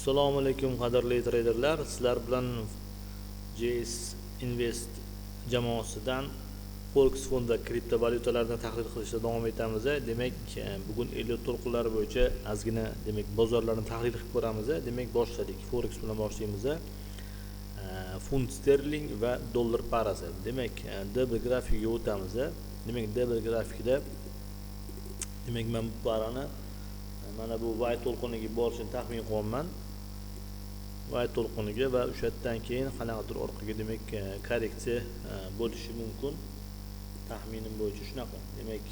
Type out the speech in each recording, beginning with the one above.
Assalomu alaykum qadrli traderlar. Sizlar bilan JS Invest jamoasidan Forex fond va kriptovalyutalarni tahlil qilishda davom etamiz. Demak, bugun 50 to'lqinlar bo'yicha ozgina bozorlarni tahlil qilib ko'ramiz. Demak, boshladik. Forex bilan boshlaymiz. Funt sterling va dollar parasi. Demak, D1 grafikiga o'tamiz. Demak, D1 grafikida men bu parani mana bu Y to'lqiniga borishini taxmin qilyapman. Y to'lqiniga va o'shadan keyin qanaqadir orqaga korreksiya bo'lishi mumkin. Taxminim bo'yicha shunaqa. Demak,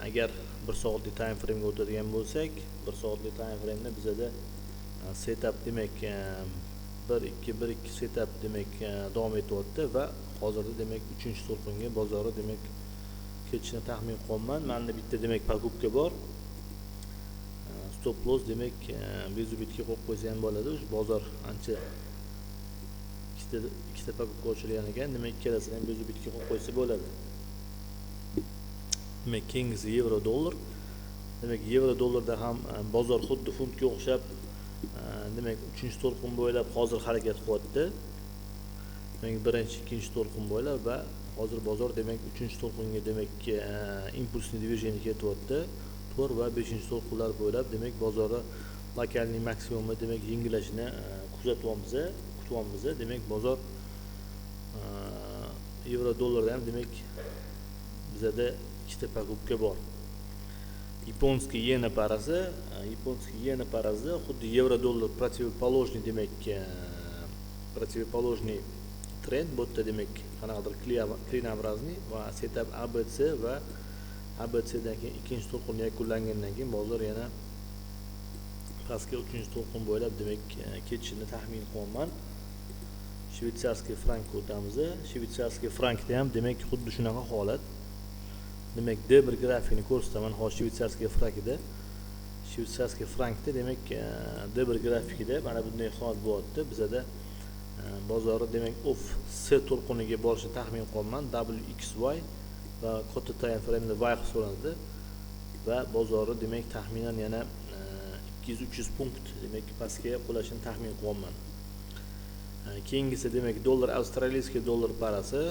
agar 1 soatlik time frame ga o'tadigan bo'lsak, 1 soatlik time frame da bizada setup 1-2 setup davom etyapti va hozirda 3-to'lqinga bozori ketishini taxmin qilyapman. Menda bitta покупка bor. Stop loss bezu bitga qo'yib qo'ysa ham bo'ladi. O'sha bozor ancha ikkita покупка ochilgan ekan. Demak, ikkalasini ham bezu bitga qo'yib qo'ysa bo'ladi. Demak, keyingisi yevro dollar. Demak, yevro dollarda ham bozor xuddi funtga o'xshab 3-to'lqin bo'ylab hozir harakat qilyapti. Demak, 1-2 to'lqin bo'ylab va hozir bozor 3-to'lqinga impulsli движение ketyapti. 4 va 5-to'lqinlar bo'ylab bozorda lokalniy maksimumni yengillashini kutyapmiz. Demak, bozor yevro dollarda ham bizada ikkita покупка bor. Yaponskiy yena parasi xuddi yevro dollar противоположный trend bu yerda qanaqadir klinoобразный va setup ABC va ABCdan keyin ikkinchi to'lqin yakunlangandan keyin bozor yana pastga 3-to'lqin bo'ylab ketishini taxmin qilyapman. Shvetsarskiy frankga o'tamiz. Shvetsarskiy frankda ham xuddi shunaqa holat. D1 grafikini ko'rsataman. Hozir Shvetsarskiy frankda D1 grafikida mana bunday holat bo'lyapti. Bizada bozori off C to'lqiniga borishini taxmin qilyapman. WXY va katta time frame da Y hisoblanadi va bozori taxminan yana 200-300 punkt pastga qulashini taxmin qilyapman. Keyingisi dollar avstraliyskiy dollar parasi.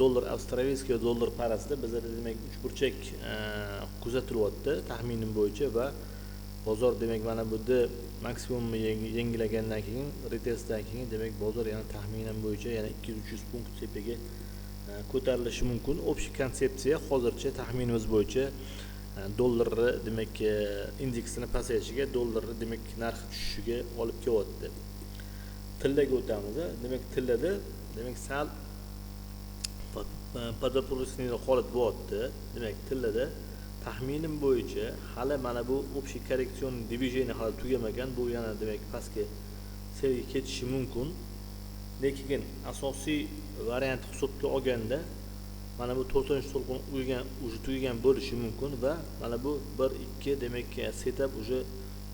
Dollar avstraliyskiy dollar parasida bizada uchburchak kuzatilyapti taxminim bo'yicha va bozor mana bu maksimumni yengilagandan keyin retestdan keyin bozor yana taxminan bo'yicha yana 200-300 punkt tepaga ko'tarilishi mumkin. Общий konsepsiya hozircha taxminimiz bo'yicha dollarni indeksini pasayishiga, dollarni narxi tushishiga olib kelyapti. Tillaga o'tamiz. Tillada sal подопорочный holat bo'lyapti. Tillada taxminim bo'yicha hali mana bu общий korreksion движение hali tugamagan. Bu yana pastga serga ketishi mumkin. Lekin asosiy variant hisobga olganda mana bu 4-to'lqin tugagan bo'lishi mumkin va mana bu 1-2 setup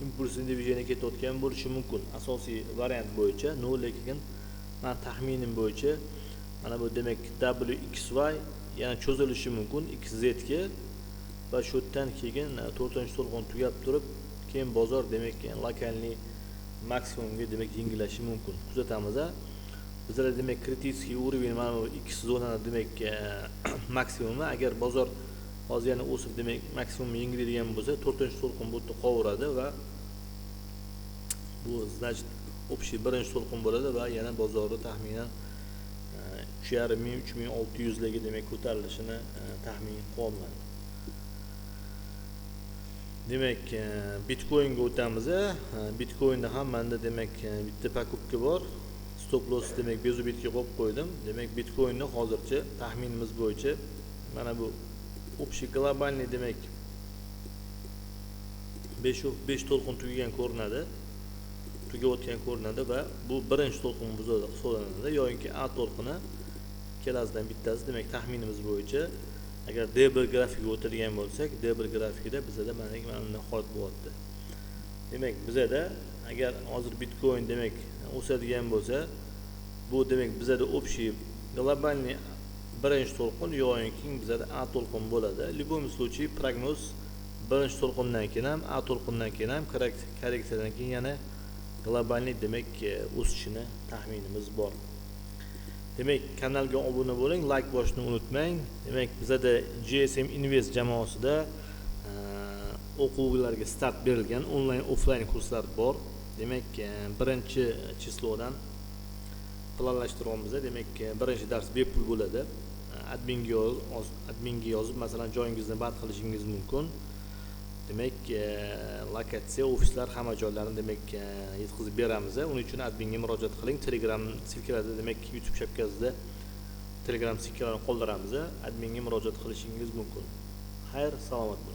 impulsli движение ketayotgan bo'lishi mumkin. Asosiy variant bo'yicha, lekin men taxminim bo'yicha mana bu WXY yana cho'zilishi mumkin XZ ga va shu yerdan keyin 4-to'lqin tugab turib, keyin bozor lokalniy maksimumga yengillashi mumkin. Kuzatamiz. Bizlar kritiskiy уровень mana bu X zonani maksimumi. Agar bozor hozir yana o'sib maksimumni yengiladigan bo'lsa, 4-to'lqin bu yerda qovuradi va bu значит общий 1-to'lqin bo'ladi va yana bozorni taxminan 3500-3600 larga ko'tarilishini taxmin qilyapman. Bitcoinga o'tamiz. Bitcoinda ham menda bitta покупка bor. Stop loss bezu bitga qo'yib qo'ydim. Bitcoinni hozircha taxminimiz bo'yicha mana bu общий globalniy 5 to'lqin tugagan ko'rinadi. Tugayotgan ko'rinadi va bu 1-to'lqin hisoblanadi yoki A to'lqini ikkalasidan bittasi. Taxminimiz bo'yicha agar D1 grafikiga o'tadigan bo'lsak, D1 grafikida bizada mana bunday holat bo'lyapti. Bizada agar hozir Bitcoin o'sadigan bo'lsa, bu bizada общий globalniy 1-to'lqin yoki bizada A to'lqin bo'ladi. В любом случае prognoz 1-to'lqindan keyin ham A to'lqindan keyin ham korreksiyadan keyin yana globalniy demak o'sishini taxminimiz bor. Demak, kanalga obuna bo'ling, like bosishni unutmang. Demak, bizada GSM Invest jamoasida o'quvlarga start berilgan onlayn offlayn kurslar bor. Demak, birinchi chislodan planlashtiryapmiz. Demak, birinchi dars bepul bo'ladi. Adminga yozib, masalan, joyingizni band qilishingiz mumkin. Demak, lokatsiya, ofislar hamma joylarni demak yetkazib beramiz. Uning uchun adminga murojaat qiling. Telegram silkalarida demak YouTube shapkasida Telegram silkalarini qoldiramiz. Adminga murojaat qilishingiz mumkin. Xayr, salomat bo'ling.